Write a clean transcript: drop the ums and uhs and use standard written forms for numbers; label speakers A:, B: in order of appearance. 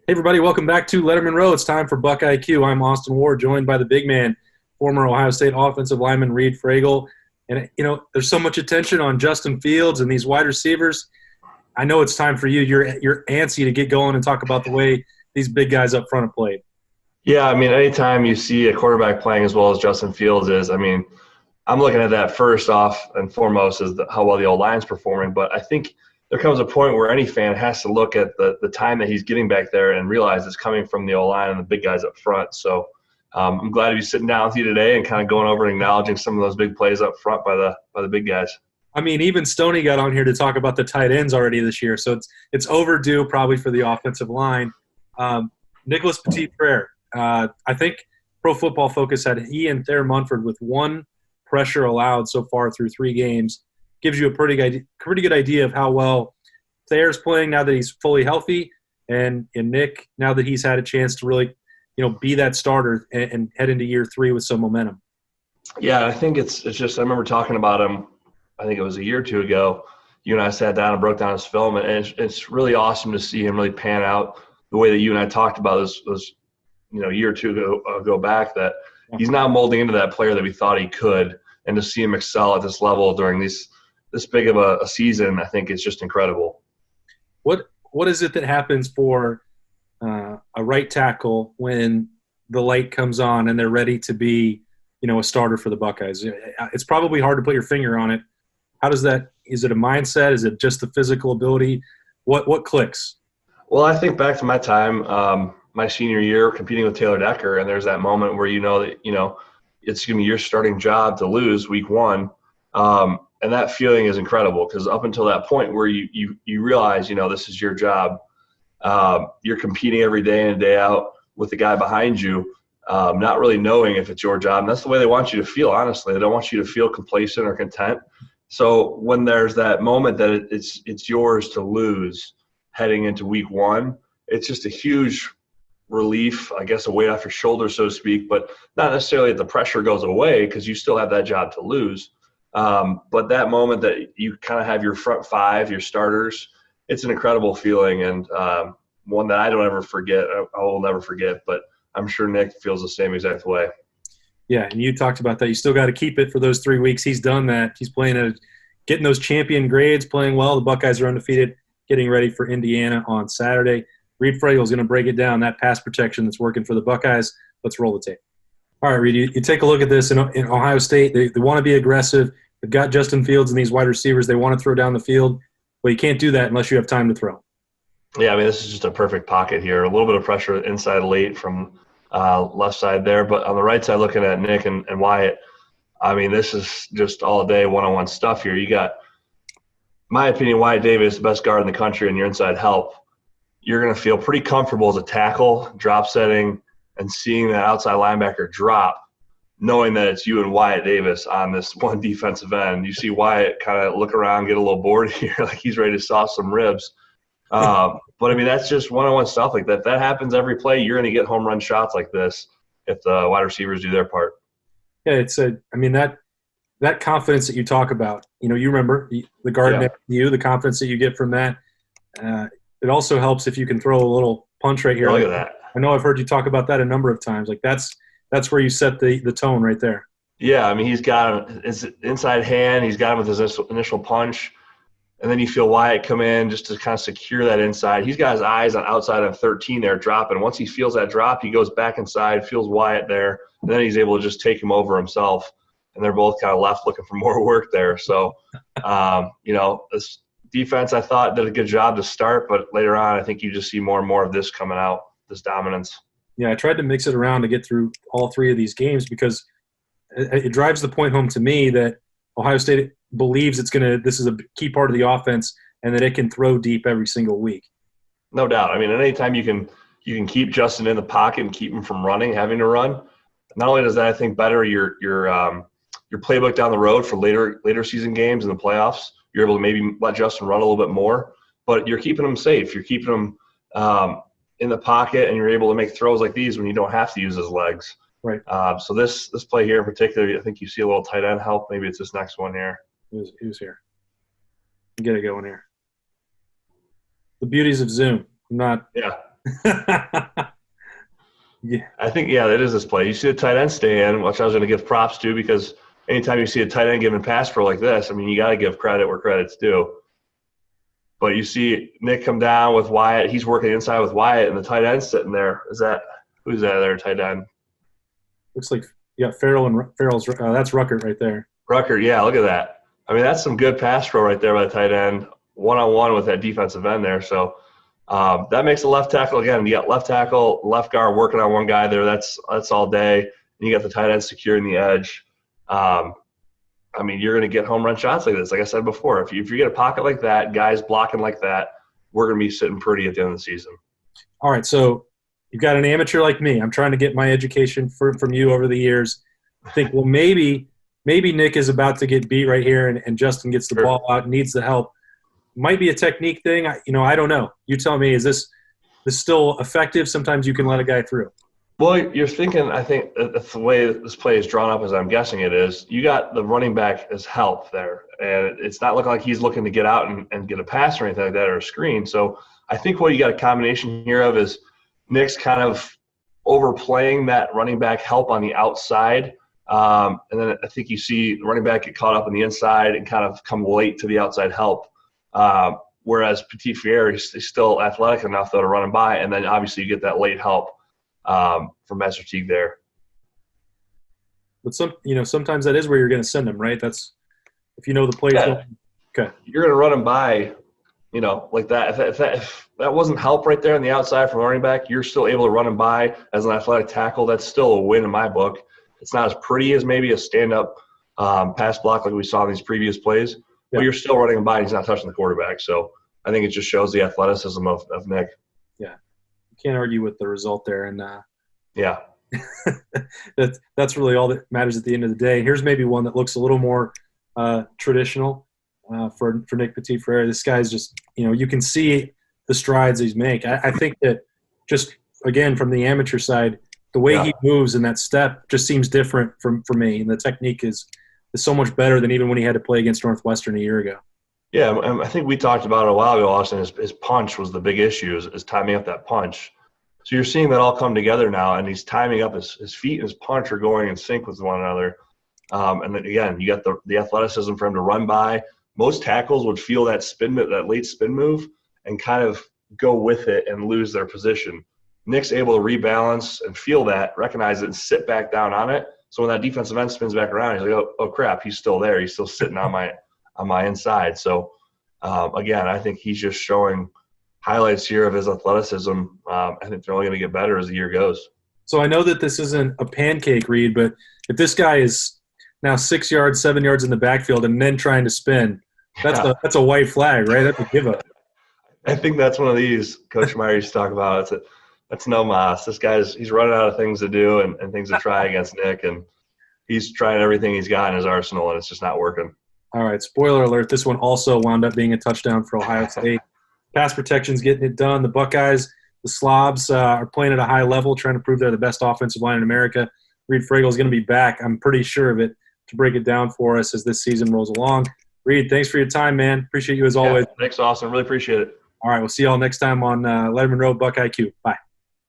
A: Hey, everybody, welcome back to Lettermen Row. It's time for BuckIQ. I'm Austin Ward, joined by the big man, former Ohio State offensive lineman Reid Fragel. And, there's so much attention on Justin Fields and these wide receivers. I know it's time for you. You're antsy to get going and talk about the way these big guys up front have played.
B: Yeah, I mean, anytime you see a quarterback playing as well as Justin Fields is, I mean, I'm looking at that first off and foremost as how well the old line's performing. But I think there comes a point where any fan has to look at the time that he's getting back there and realize it's coming from the old line and the big guys up front. So I'm glad to be sitting down with you today and kind of going over and acknowledging some of those big plays up front by the big guys.
A: I mean, even Stoney got on here to talk about the tight ends already this year, so it's overdue probably for the offensive line. Nicholas Petit-Frere, I think Pro Football Focus had he and Thayer Munford with one pressure allowed so far through 3 games. Gives you a pretty good idea of how well Thayer's playing now that he's fully healthy, and Nick now that he's had a chance to really, be that starter and head into year 3 with some momentum.
B: Yeah, I think it's just I remember talking about him. I think it was a year or 2 ago. You and I sat down and broke down his film, and it's really awesome to see him really pan out the way that you and I talked about those a year or 2 ago back, that he's now molding into that player that we thought he could, and to see him excel at this level during this big of a season, I think is just incredible.
A: What is it that happens for a right tackle when the light comes on and they're ready to be, a starter for the Buckeyes? It's probably hard to put your finger on it. How does that – is it a mindset? Is it just the physical ability? What clicks?
B: Well, I think back to my time, my senior year competing with Taylor Decker, and there's that moment where that it's going to be your starting job to lose week 1. And that feeling is incredible because up until that point where you realize, this is your job, you're competing every day in and day out with the guy behind you, not really knowing if it's your job. And that's the way they want you to feel, honestly. They don't want you to feel complacent or content. So when there's that moment that it's yours to lose heading into week 1, it's just a huge relief, I guess, a weight off your shoulders, so to speak, but not necessarily that the pressure goes away because you still have that job to lose. But that moment that you kind of have your front 5, your starters, it's an incredible feeling, and one that I don't ever forget. I will never forget, but I'm sure Nick feels the same exact way.
A: Yeah, and you talked about that. You still got to keep it for those 3 weeks. He's done that. He's getting those champion grades, playing well. The Buckeyes are undefeated, getting ready for Indiana on Saturday. Reid Fragel is going to break it down, that pass protection that's working for the Buckeyes. Let's roll the tape. All right, Reid, you take a look at this. In Ohio State, they want to be aggressive. They've got Justin Fields and these wide receivers. They want to throw down the field. But you can't do that unless you have time to throw.
B: Yeah, I mean, this is just a perfect pocket here. A little bit of pressure inside late from left side there. But on the right side, looking at Nick and Wyatt, I mean, this is just all day one-on-one stuff here. You got, in my opinion, Wyatt Davis, the best guard in the country, and your inside help. You're going to feel pretty comfortable as a tackle, drop setting, and seeing that outside linebacker drop, knowing that it's you and Wyatt Davis on this one defensive end. You see Wyatt kind of look around, get a little bored here, like he's ready to saw some ribs. But, I mean, that's just one-on-one stuff like that. That happens every play. You're going to get home run shots like this if the wide receivers do their part.
A: Yeah, that confidence that you talk about, you remember the guard next to you, the confidence that you get from that. It also helps if you can throw a little punch right here.
B: Look at that.
A: I know I've heard you talk about that a number of times. Like that's where you set the tone right there.
B: Yeah, I mean, he's got his inside hand. He's got him with his initial punch. And then you feel Wyatt come in just to kind of secure that inside. He's got his eyes on outside of 13 there dropping. Once he feels that drop, he goes back inside, feels Wyatt there, and then he's able to just take him over himself. And they're both kind of left looking for more work there. So, this defense I thought did a good job to start, but later on I think you just see more and more of this coming out, this dominance.
A: Yeah, I tried to mix it around to get through all 3 of these games because it drives the point home to me that Ohio State believes this is a key part of the offense and that it can throw deep every single week.
B: No doubt. I mean, anytime you can keep Justin in the pocket and keep him from having to run, not only does that, I think, better your playbook down the road for later season games in the playoffs. You're able to maybe let Justin run a little bit more, but you're keeping him safe. You're keeping him in the pocket, and you're able to make throws like these when you don't have to use his legs.
A: Right.
B: So this play here in particular, I think you see a little tight end help. Maybe it's this next one here.
A: He was here. Get it going here. The beauties of Zoom. I'm Yeah.
B: I think, yeah, that is this play. You see the tight end stay in, which I was going to give props to, because anytime you see a tight end giving pass pro like this, I mean, you got to give credit where credit's due. But you see Nick come down with Wyatt. He's working inside with Wyatt, and the tight end's sitting there. Who's that there, tight end?
A: Looks like you got Farrell and Farrell's. That's Ruckert right there.
B: Ruckert, yeah, look at that. I mean, that's some good pass pro right there by the tight end, one-on-one with that defensive end there. So that makes the left tackle, again, you got left tackle, left guard working on one guy there. That's all day. And you got the tight end securing the edge. I mean, you're going to get home run shots like this. Like I said before, if you get a pocket like that, guys blocking like that, we're going to be sitting pretty at the end of the season.
A: All right, so you've got an amateur like me. I'm trying to get my education from you over the years. I think, well, maybe Nick is about to get beat right here, and Justin gets the ball out, needs the help. Might be a technique thing. I don't know. You tell me, is this still effective? Sometimes you can let a guy through.
B: Well, you're thinking, I think, the way this play is drawn up, as I'm guessing it is, you got the running back as help there. And it's not looking like he's looking to get out and get a pass or anything like that or a screen. So I think what you got a combination here of is Nick's kind of overplaying that running back help on the outside. And then I think you see the running back get caught up on the inside and kind of come late to the outside help. Whereas Petit-Frere, he's still athletic enough, though, to run him by. And then obviously you get that late help from Master Teague there.
A: But sometimes that is where you're going to send them, right? That's if you know the plays.
B: Yeah.
A: Okay.
B: You're going to run him by, like that. If that wasn't help right there on the outside from running back, you're still able to run him by as an athletic tackle. That's still a win in my book. It's not as pretty as maybe a stand-up pass block like we saw in these previous plays, but you're still running him by and he's not touching the quarterback. So I think it just shows the athleticism of Nick.
A: Yeah. You can't argue with the result there. And
B: yeah.
A: that's really all that matters at the end of the day. Here's maybe one that looks a little more traditional for Nick Petit-Frere. This guy's just, you can see the strides he's make. I think that just, again, from the amateur side, the way he moves and that step just seems different for me. And the technique is so much better than even when he had to play against Northwestern a year ago.
B: Yeah, I think we talked about it a while ago, Austin. His punch was the big issue, is timing up that punch. So you're seeing that all come together now, and he's timing up his feet and his punch are going in sync with one another. And then, again, you got the athleticism for him to run by. Most tackles would feel that late spin move and kind of go with it and lose their position. Nick's able to rebalance and feel that, recognize it, and sit back down on it. So when that defensive end spins back around, he's like, oh crap, he's still there. He's still sitting on my inside. So, again, I think he's just showing highlights here of his athleticism. I think they're only going to get better as the year goes.
A: So I know that this isn't a pancake read, but if this guy is now 6 yards, 7 yards in the backfield and then trying to spin, that's a white flag, right? That's a give up.
B: I think that's one of these Coach Meyer used to talk about. That's no mas. This he's running out of things to do and things to try against Nick, and he's trying everything he's got in his arsenal, and it's just not working.
A: All right, spoiler alert, this one also wound up being a touchdown for Ohio State. Pass protection's getting it done. The Buckeyes, the Slobs, are playing at a high level, trying to prove they're the best offensive line in America. Reid Fragel is going to be back, I'm pretty sure of it, to break it down for us as this season rolls along. Reid, thanks for your time, man. Appreciate you as always.
B: Thanks, Austin. Really appreciate it.
A: All right, we'll see you all next time on Lettermen Row, BuckIQ. Bye.